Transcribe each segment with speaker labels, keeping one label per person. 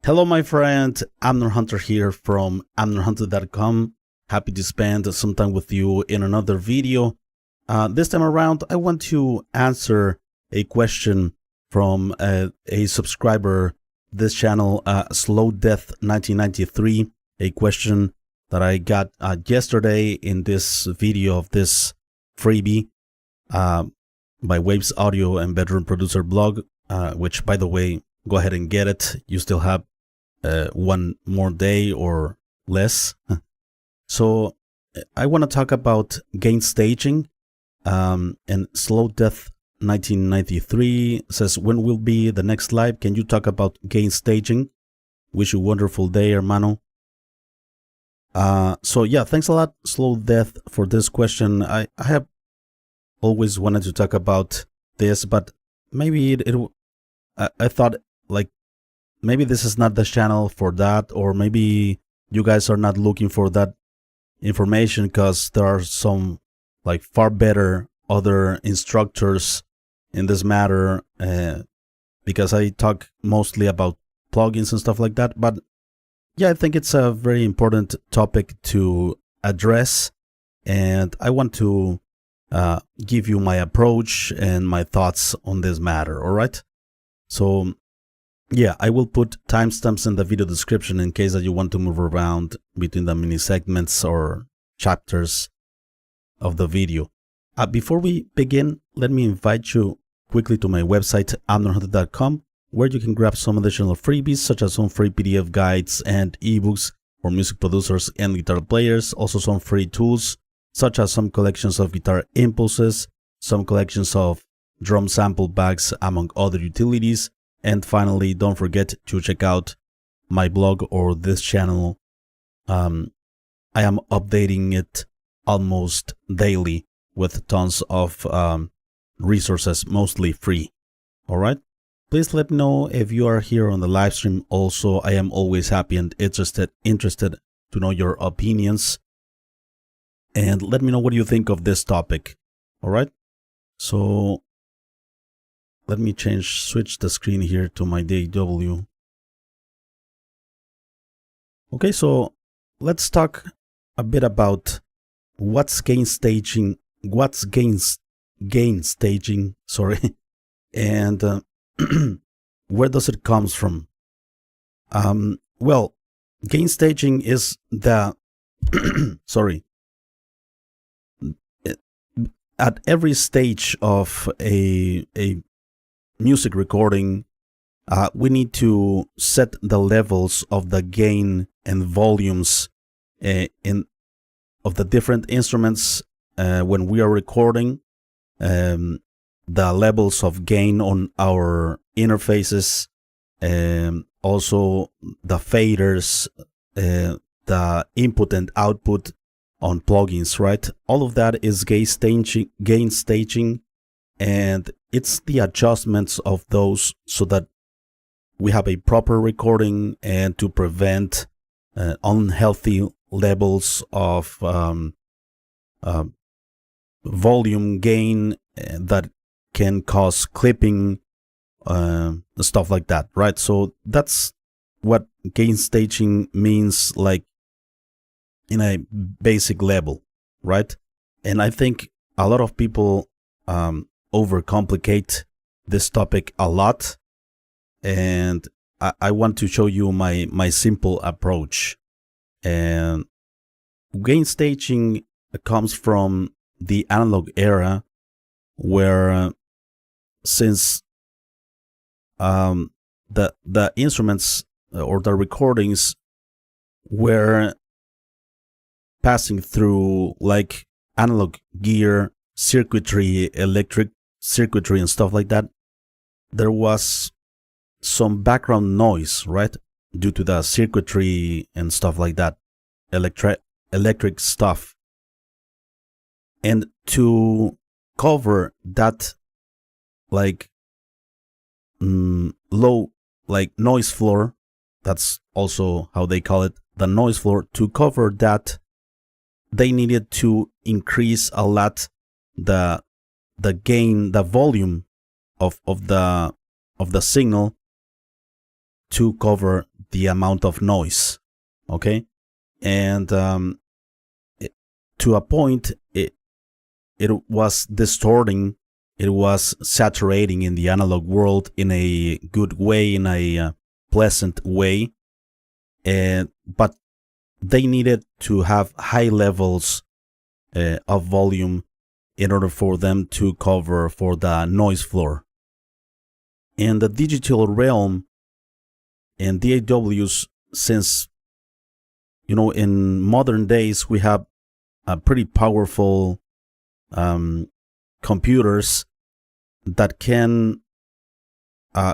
Speaker 1: Hello, my friend. Amner Hunter here from amnerhunter.com. Happy to spend some time with you in another video. This time around, I want to answer a question from a subscriber, this channel, Slow Death 1993, a question that I got yesterday in this video of this freebie by Waves Audio and Bedroom Producer blog, which, by the way, go ahead and get it. You still have one more day or less. So I want to talk about gain staging, and Slow Death 1993 says, when will be the next live? Can you talk about gain staging? Wish you a wonderful day, hermano. So yeah, thanks a lot, Slow Death, for this question. I have always wanted to talk about this, but maybe I thought, like, maybe this is not the channel for that, or maybe you guys are not looking for that information because there are some like far better other instructors in this matter, because I talk mostly about plugins and stuff like that. But yeah, I think it's a very important topic to address, and I want to give you my approach and my thoughts on this matter. All right, so yeah, I will put timestamps in the video description in case that you want to move around between the mini segments or chapters of the video. Before we begin, let me invite you quickly to my website, amnerhunter.com, where you can grab some additional freebies, such as some free PDF guides and ebooks for music producers and guitar players. Also some free tools, such as some collections of guitar impulses, some collections of drum sample bags, among other utilities. And finally, don't forget to check out my blog or this channel. I am updating it almost daily with tons of resources, mostly free. All right. Please let me know if you are here on the live stream. Also, I am always happy and interested to know your opinions. And let me know what you think of this topic. All right. So let me switch the screen here to my DAW. Okay, so let's talk a bit about what's gain staging, sorry, and where does it comes from? Well, gain staging is the sorry. At every stage of a music recording, we need to set the levels of the gain and volumes of the different instruments when we are recording, the levels of gain on our interfaces, also the faders, the input and output on plugins, right? All of that is gain staging, and it's the adjustments of those so that we have a proper recording and to prevent unhealthy levels of volume gain that can cause clipping, stuff like that, right? So that's what gain staging means, like in a basic level, right? And I think a lot of people overcomplicate this topic a lot, and I want to show you my simple approach. And gain staging comes from the analog era, where since the instruments or the recordings were passing through like analog gear, circuitry, electric circuitry and stuff like that, there was some background noise, right, due to the circuitry and stuff like that, electric stuff. And to cover that, like low, like noise floor, that's also how they call it, the noise floor, to cover that, they needed to increase a lot the gain, the volume of the signal, to cover the amount of noise, okay? And to a point, it was distorting, it was saturating in the analog world in a good way, in a pleasant way, but they needed to have high levels of volume in order for them to cover for the noise floor. In the digital realm, in DAWs, since in modern days we have pretty powerful computers that can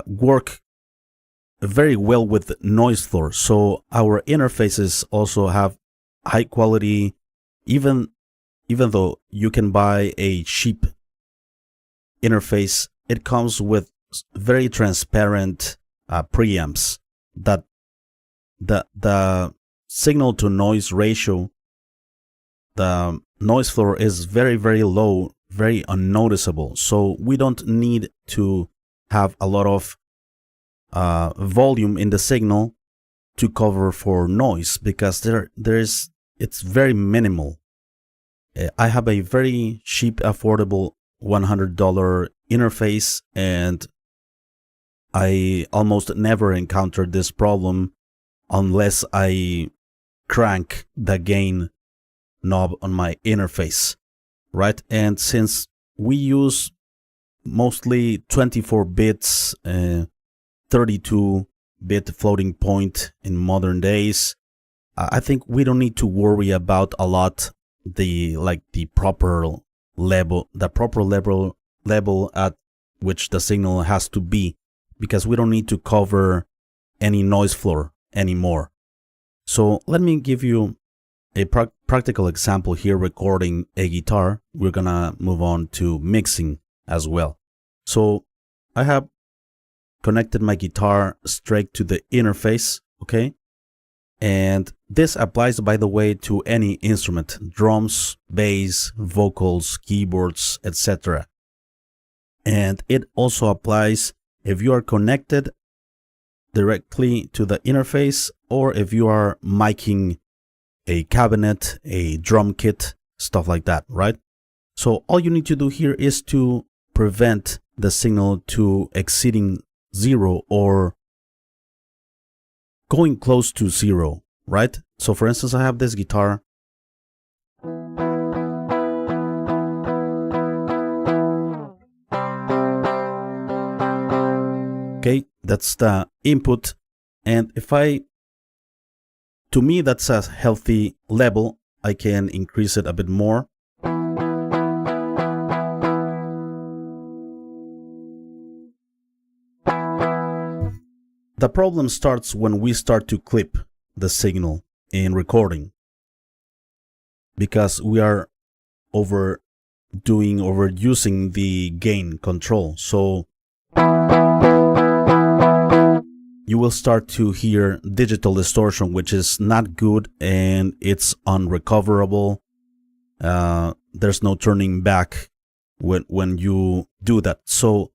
Speaker 1: work very well with noise floor. So our interfaces also have high quality, even though you can buy a cheap interface, it comes with very transparent preamps that the signal to noise ratio, the noise floor is very, very low, very unnoticeable. So we don't need to have a lot of volume in the signal to cover for noise, because it's very minimal. I have a very cheap, affordable $100 interface, and I almost never encountered this problem unless I crank the gain knob on my interface, right? And since we use mostly 24 bits, 32-bit floating point in modern days, I think we don't need to worry about a lot the proper level at which the signal has to be, because we don't need to cover any noise floor anymore. So let me give you a practical example here, recording a guitar. We're gonna move on to mixing as well. So I have connected my guitar straight to the interface, okay? And this applies, by the way, to any instrument: drums, bass, vocals, keyboards, etc. And it also applies if you are connected directly to the interface, or if you are miking a cabinet, a drum kit, stuff like that, right? So all you need to do here is to prevent the signal to exceeding 0 or going close to 0, right? So for instance, I have this guitar. Okay, that's the input. And to me, that's a healthy level. I can increase it a bit more. The problem starts when we start to clip the signal in recording, because we are overusing the gain control. So you will start to hear digital distortion, which is not good, and it's unrecoverable. There's no turning back when you do that. So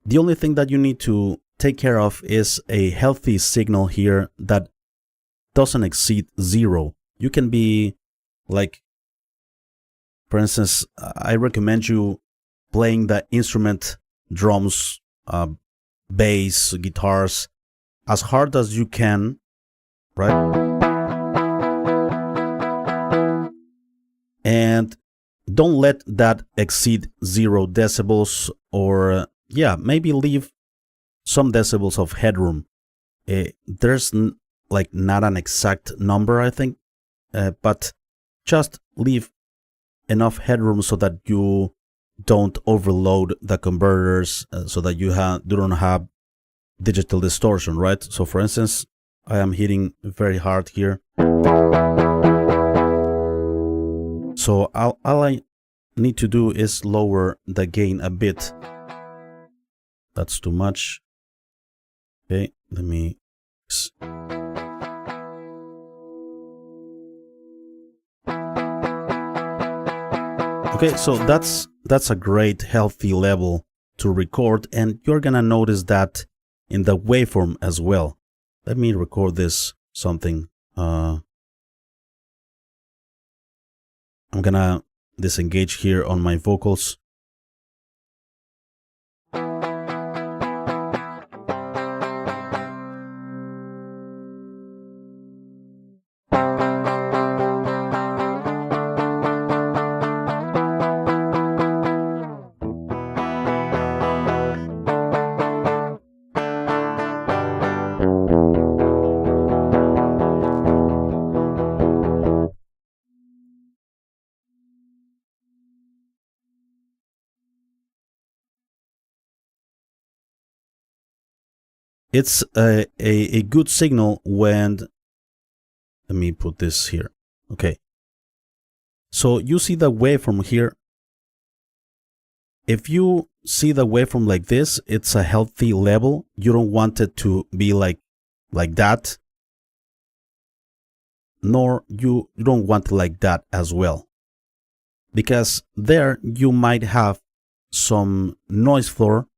Speaker 1: the only thing that you need to take care of is a healthy signal here that doesn't exceed 0. You can be like, for instance, I recommend you playing the instrument, drums, bass, guitars, as hard as you can, right? And don't let that exceed 0 decibels, or maybe leave some decibels of headroom. There's not an exact number, I think, but just leave enough headroom so that you don't overload the converters, so that you don't have digital distortion, right? So for instance, I am hitting very hard here. So all I need to do is lower the gain a bit. That's too much. Okay, let me... Okay, so that's a great healthy level to record, and you're gonna notice that in the waveform as well. let me record this something. I'm gonna disengage here on my vocals. It's a good signal when, let me put this here. Okay. So you see the waveform here. If you see the waveform like this, it's a healthy level. You don't want it to be like that. Nor you don't want it like that as well. Because there you might have some noise floor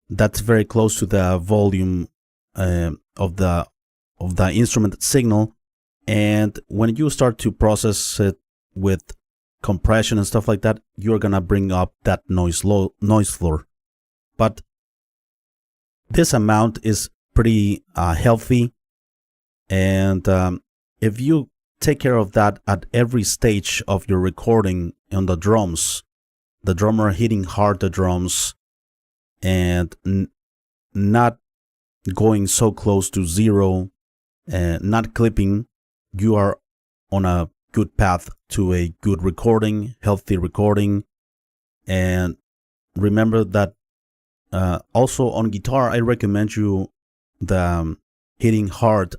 Speaker 1: that's very close to the volume of the instrument signal, and when you start to process it with compression and stuff like that, you're gonna bring up that noise floor. But this amount is pretty healthy, and if you take care of that at every stage of your recording on the drums, the drummer hitting hard the drums, and not going so close to zero, and not clipping, you are on a good path to a good recording, healthy recording. And remember that also on guitar, I recommend you the hitting hard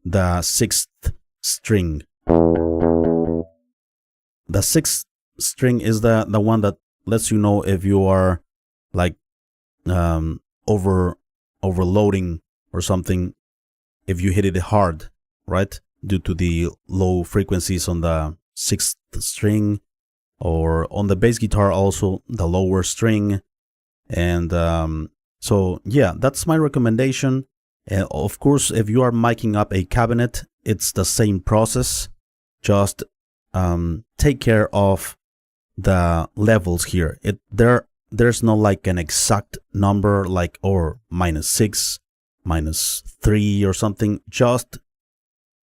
Speaker 1: the 6th string. The 6th string is the one that lets you know if you are like overloading or something, if you hit it hard, right, due to the low frequencies on the 6th string, or on the bass guitar also the lower string. And so yeah, that's my recommendation. And of course, if you are miking up a cabinet, it's the same process. Just take care of the levels here. There's no like an exact number, like or -6, -3 or something. Just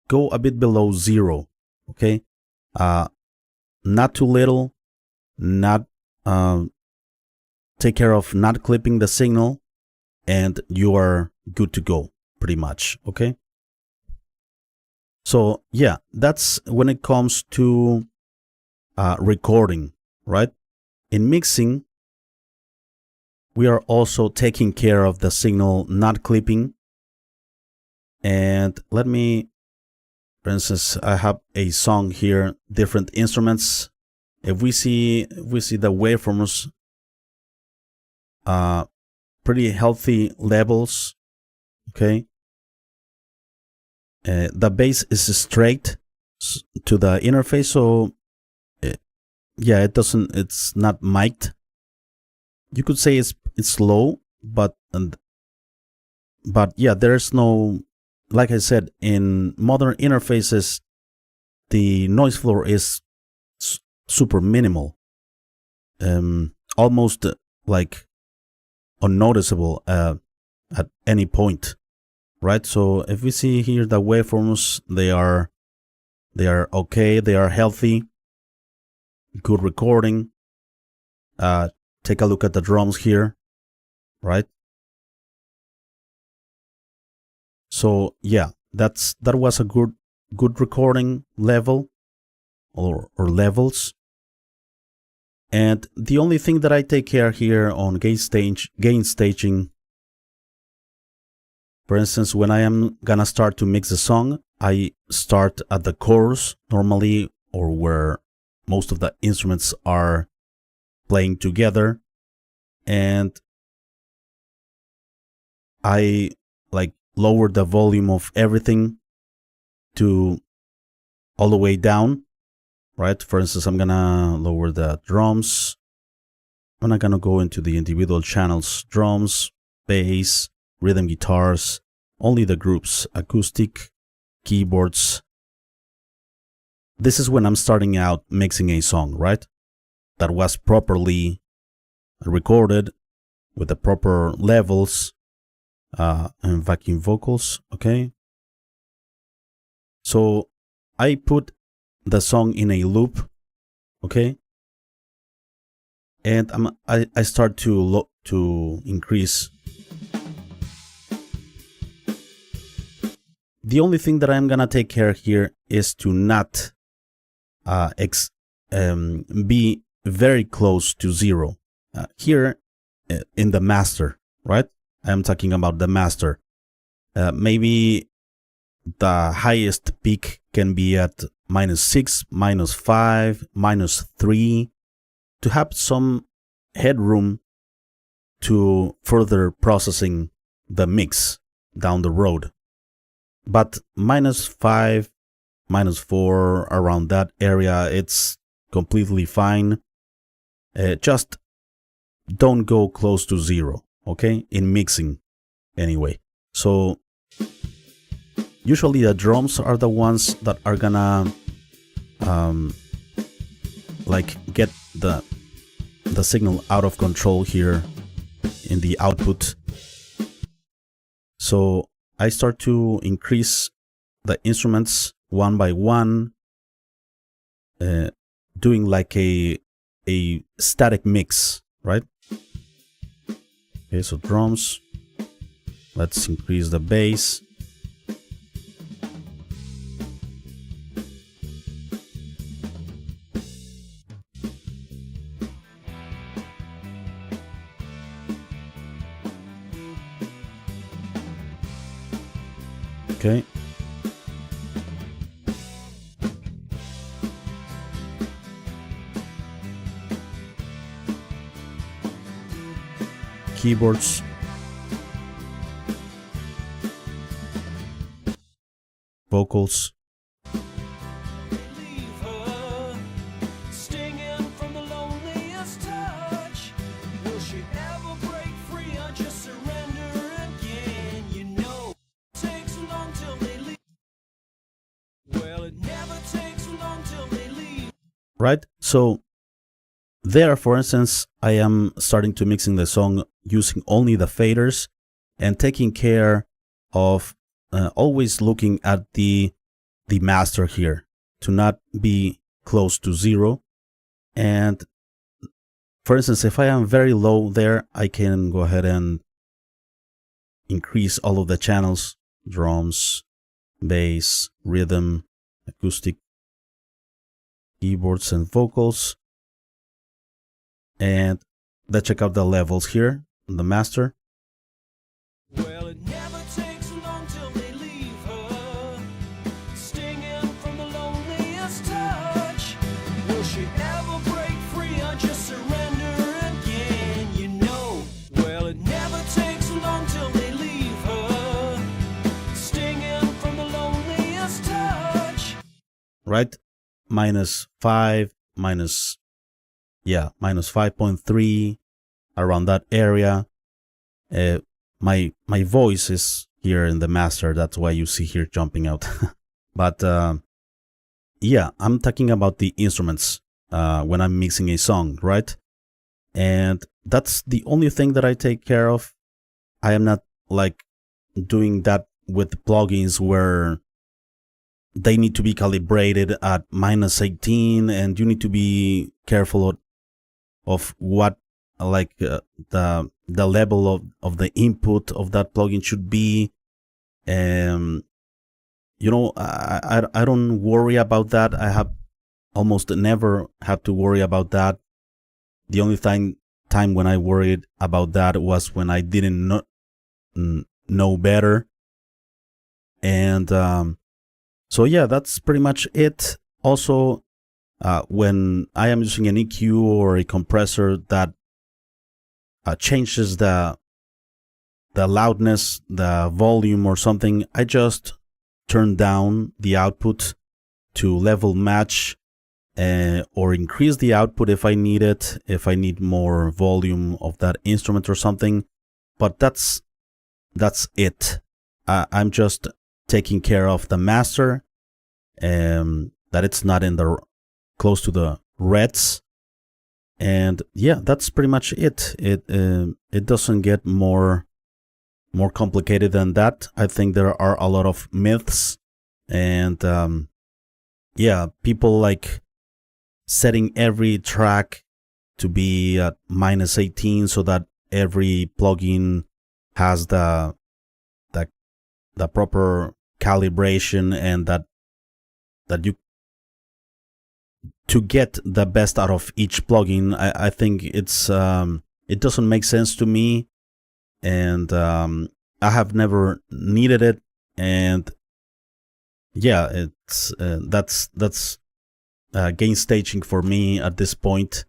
Speaker 1: go a bit below 0. Okay, not too little, not take care of not clipping the signal, and you are good to go pretty much. Okay, so yeah, that's when it comes to recording, right? In mixing, we are also taking care of the signal not clipping. And let me, for instance, I have a song here, different instruments. If we see the waveforms, pretty healthy levels. Okay, the bass is straight to the interface, so yeah, it's not mic'd. You could say it's low, but yeah, there's no, like I said, in modern interfaces, the noise floor is super minimal, almost like unnoticeable at any point, right? So if we see here the waveforms, they are okay, they are healthy, good recording. Take a look at the drums here, right? So yeah, that was a good recording level or levels. And the only thing that I take care here on gain staging, for instance, when I am gonna start to mix the song, I start at the chorus normally, or where most of the instruments are playing together, and I like lower the volume of everything to all the way down, right? For instance, I'm gonna lower the drums. I'm not gonna go into the individual channels: drums, bass, rhythm guitars, only the groups, acoustic, keyboards. This is when I'm starting out mixing a song, right? That was properly recorded with the proper levels and vacuum vocals, okay? So I put the song in a loop, okay? And I start to increase. The only thing that I'm gonna take care here is to not be very close to zero. Here in the master, right? I'm talking about the master. Maybe the highest peak can be at -6, -5, -3 to have some headroom to further processing the mix down the road. But -5, -4, around that area, it's completely fine. Just don't go close to zero, okay? In mixing, anyway. So usually the drums are the ones that are gonna like get the signal out of control here in the output. So I start to increase the instruments one by one, doing like a static mix, right? Okay, so drums. Let's increase the bass. Okay. Keyboards. Vocals. Right? So there, for instance, I am starting to mixing the song using only the faders and taking care of always looking at the master here to not be close to zero. And for instance, if I am very low there, I can go ahead and increase all of the channels: drums, bass, rhythm, acoustic, keyboards, and vocals. And let's check out the levels here in the master. Well, it never takes long till they leave her, stinging from the loneliest touch. Will she ever break free or just surrender again? You know, well, it never takes long till they leave her, stinging from the loneliest touch. Right? -5, -5.3, around that area. My voice is here in the master, that's why you see here jumping out. But yeah, I'm talking about the instruments when I'm mixing a song, right? And that's the only thing that I take care of. I am not like doing that with plugins where they need to be calibrated at -18 and you need to be careful of what like the level of the input of that plugin should be. You know, I don't worry about that. I have almost never had to worry about that. The only time when I worried about that was when I didn't know better. And so yeah, that's pretty much it. Also, when I am using an EQ or a compressor that changes the loudness, the volume or something, I just turn down the output to level match, or increase the output if I need it, if I need more volume of that instrument or something. But that's it. I'm just taking care of the master, that it's not in the close to the reds. And yeah, that's pretty much it. It doesn't get more complicated than that. I think there are a lot of myths, and yeah, people like setting every track to be at -18 so that every plugin has the proper calibration, and that you, to get the best out of each plugin. I think it's it doesn't make sense to me, and I have never needed it. And yeah, it's that's gain staging for me at this point.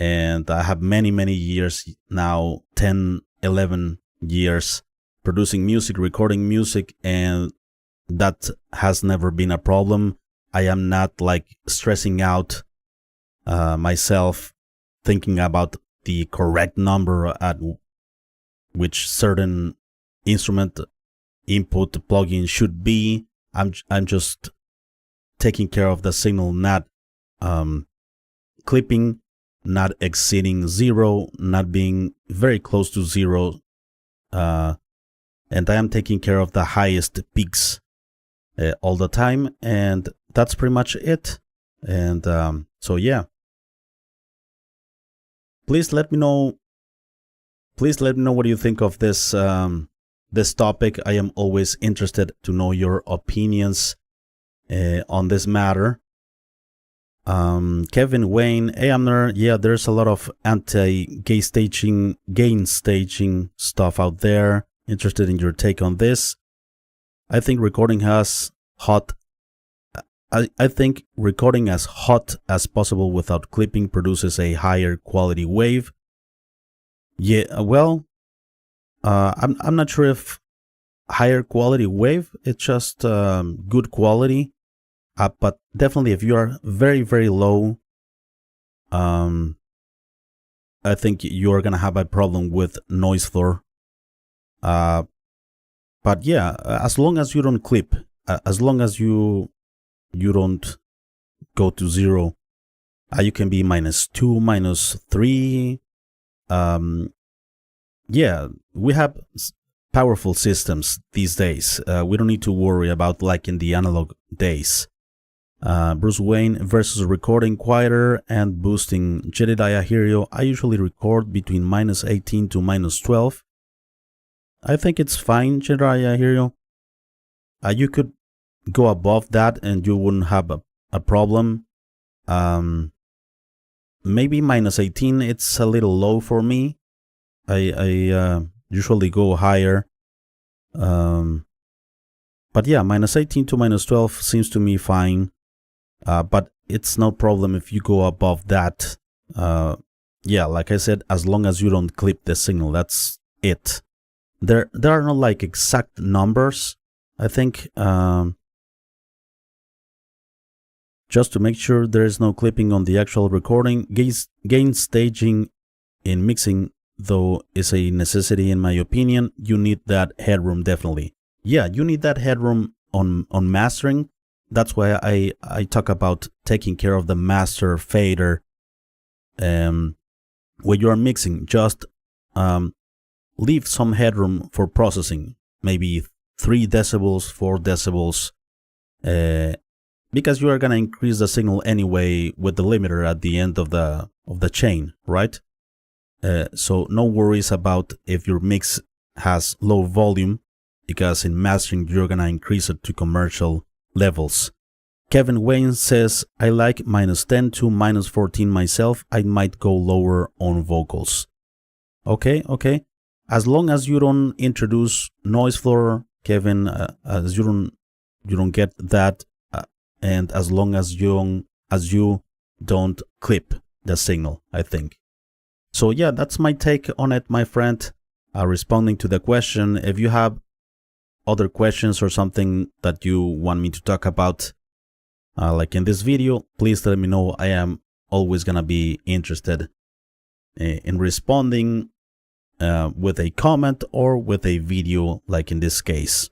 Speaker 1: And I have many years now, 10, 11 years producing music, recording music, and that has never been a problem. I am not like stressing out myself thinking about the correct number at which certain instrument input plugin should be. I'm just taking care of the signal, not clipping, not exceeding 0, not being very close to 0, and I am taking care of the highest peaks all the time, and that's pretty much it. And so yeah, please let me know what you think of this this topic. I am always interested to know your opinions on this matter. Kevin Wayne, hey Amner, yeah, there's a lot of anti-gain staging stuff out there. Interested in your take on this. I think recording as hot as possible without clipping produces a higher quality wave. Yeah, well, I'm not sure if higher quality wave, it's just good quality. But definitely if you are very low, I think you're gonna have a problem with noise floor. But yeah, as long as you don't clip, as long as you don't go to 0, you can be -2, -3. Yeah, we have powerful systems these days. We don't need to worry about like in the analog days. Bruce Wayne versus recording quieter and boosting. Jedediah Hirio, I usually record between -18 to -12. I think it's fine, Jedediah Hirio. You could go above that and you wouldn't have a problem. Maybe -18, it's a little low for me. I usually go higher. But yeah, -18 to -12 seems to me fine. But it's no problem if you go above that. Yeah, like I said, as long as you don't clip the signal, that's it. There are no like exact numbers. I think just to make sure there is no clipping on the actual recording. Gain staging in mixing, though, is a necessity in my opinion. You need that headroom, definitely. Yeah, you need that headroom on mastering. That's why I talk about taking care of the master fader. When you are mixing, just leave some headroom for processing, maybe 3 decibels, 4 decibels, because you are gonna increase the signal anyway with the limiter at the end of the chain, right? So no worries about if your mix has low volume, because in mastering you're gonna increase it to commercial levels. Kevin Wayne says, I like -10 to -14 myself. I might go lower on vocals. Okay. As long as you don't introduce noise floor, Kevin, as you don't get that, and as long as you don't clip the signal, I think. So yeah, that's my take on it, my friend. Responding to the question, if you have other questions or something that you want me to talk about, like in this video, please let me know. I am always gonna be interested in responding with a comment or with a video, like in this case.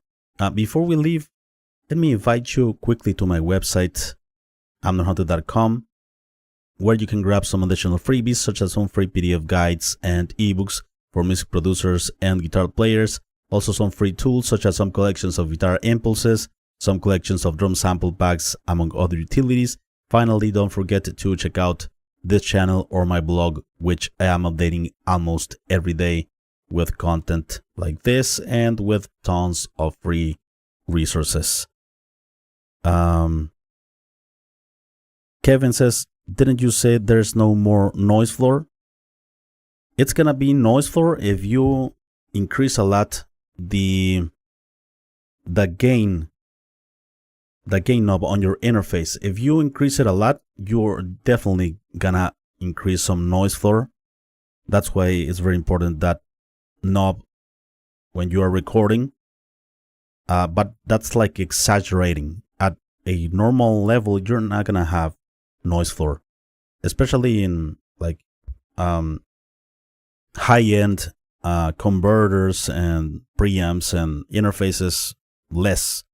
Speaker 1: Before we leave, let me invite you quickly to my website, amnerhunter.com, where you can grab some additional freebies, such as some free PDF guides and ebooks for music producers and guitar players. Also some free tools, such as some collections of guitar impulses, some collections of drum sample packs, among other utilities. Finally, don't forget to check out this channel or my blog, which I am updating almost every day with content like this and with tons of free resources. Kevin says, didn't you say there's no more noise floor? It's gonna be noise floor if you increase a lot the gain knob on your interface. If you increase it a lot, you're definitely gonna increase some noise floor. That's why it's very important, that knob, when you are recording. But that's like exaggerating. At a normal level, you're not gonna have noise floor, especially in like high-end converters and preamps and interfaces. Less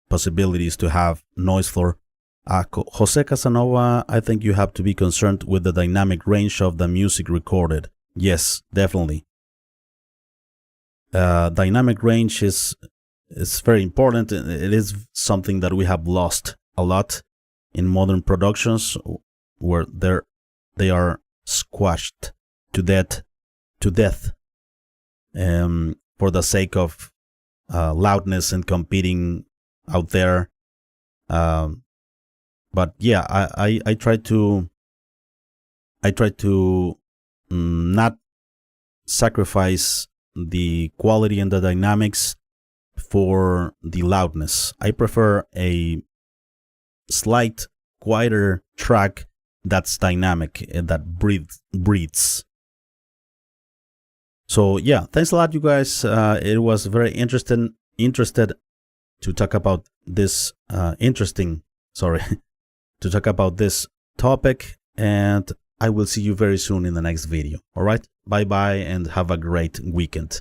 Speaker 1: possibilities to have noise floor. Jose Casanova, I think you have to be concerned with the dynamic range of the music recorded. Yes, definitely. Dynamic range is very important. It is something that we have lost a lot in modern productions, where they are squashed to death for the sake of loudness and competing out there. But yeah, I try to not sacrifice the quality and the dynamics for the loudness. I prefer a slight quieter track that's dynamic and that breathes. So yeah, thanks a lot, you guys. It was very interested to talk about this to talk about this topic, and I will see you very soon in the next video. All right, bye bye, and have a great weekend.